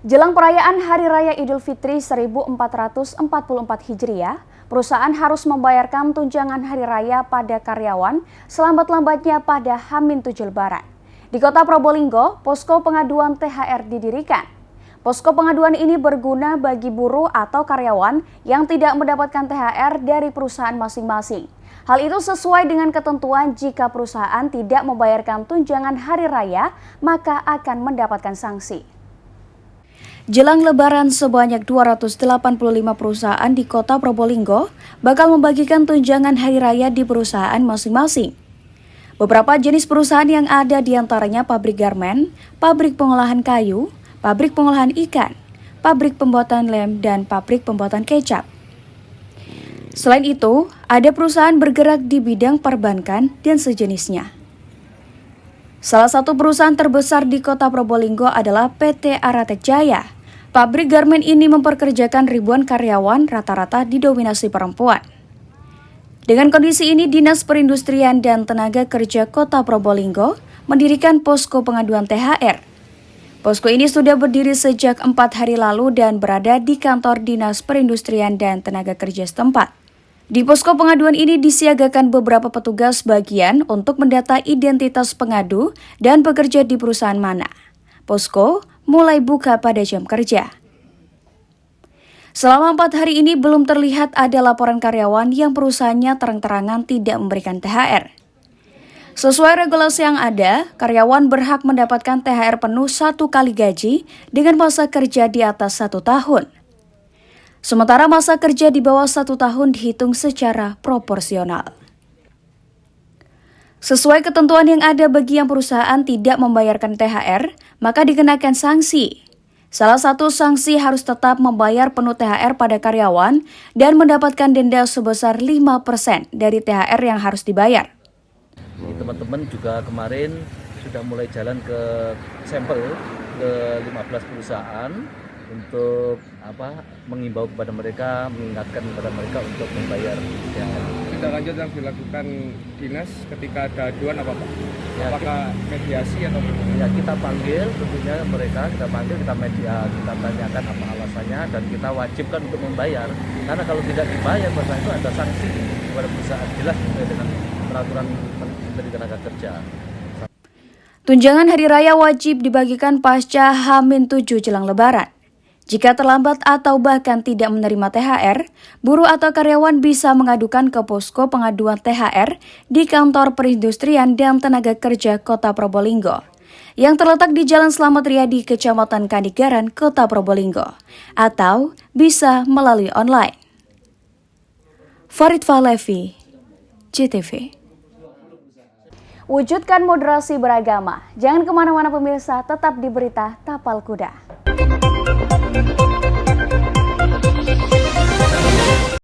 Jelang perayaan Hari Raya Idul Fitri 1444 Hijriah, perusahaan harus membayarkan tunjangan hari raya pada karyawan selambat-lambatnya pada H-7 Lebaran. Di Kota Probolinggo, posko pengaduan THR didirikan. Posko pengaduan ini berguna bagi buruh atau karyawan yang tidak mendapatkan THR dari perusahaan masing-masing. Hal itu sesuai dengan ketentuan jika perusahaan tidak membayarkan tunjangan hari raya, maka akan mendapatkan sanksi. Jelang Lebaran, sebanyak 285 perusahaan di Kota Probolinggo bakal membagikan tunjangan hari raya di perusahaan masing-masing. Beberapa jenis perusahaan yang ada diantaranya pabrik garmen, pabrik pengolahan kayu, pabrik pengolahan ikan, pabrik pembuatan lem, dan pabrik pembuatan kecap. Selain itu, ada perusahaan bergerak di bidang perbankan dan sejenisnya. Salah satu perusahaan terbesar di Kota Probolinggo adalah PT Aratek Jaya. Pabrik garmen ini memperkerjakan ribuan karyawan, rata-rata didominasi perempuan. Dengan kondisi ini, Dinas Perindustrian dan Tenaga Kerja Kota Probolinggo mendirikan posko pengaduan THR. Posko ini sudah berdiri sejak 4 hari lalu dan berada di kantor Dinas Perindustrian dan Tenaga Kerja setempat. Di posko pengaduan ini disiagakan beberapa petugas bagian untuk mendata identitas pengadu dan bekerja di perusahaan mana. Posko mulai buka pada jam kerja. Selama 4 hari ini belum terlihat ada laporan karyawan yang perusahaannya terang-terangan tidak memberikan THR. Sesuai regulasi yang ada, karyawan berhak mendapatkan THR penuh 1 kali gaji dengan masa kerja di atas 1 tahun. Sementara masa kerja di bawah 1 tahun dihitung secara proporsional. Sesuai ketentuan yang ada, bagi yang perusahaan tidak membayarkan THR, maka dikenakan sanksi. Salah satu sanksi harus tetap membayar penuh THR pada karyawan dan mendapatkan denda sebesar 5% dari THR yang harus dibayar. Teman-teman juga kemarin sudah mulai jalan ke sampel ke 15 perusahaan untuk mengimbau kepada mereka, mengingatkan kepada mereka untuk membayar THR. Tindak lanjut yang dilakukan dinas ketika ada aduan apa Pak? Ya, apakah mediasi atau ya kita panggil tentunya mereka, kita tanyakan apa alasannya dan kita wajibkan untuk membayar. Karena kalau tidak dibayar maka itu ada sanksi kepada perusahaan, jelas sesuai dengan peraturan Menteri Tenaga Kerja. Tunjangan hari raya wajib dibagikan pasca H-7 jelang Lebaran. Jika terlambat atau bahkan tidak menerima THR, buruh atau karyawan bisa mengadukan ke posko pengaduan THR di Kantor Perindustrian dan Tenaga Kerja Kota Probolinggo yang terletak di Jalan Slamet Riyadi, Kecamatan Kanigaran, Kota Probolinggo, atau bisa melalui online. Farid Fahlevi, JTV. Wujudkan moderasi beragama. Jangan kemana-mana pemirsa, tetap di Berita Tapal Kuda.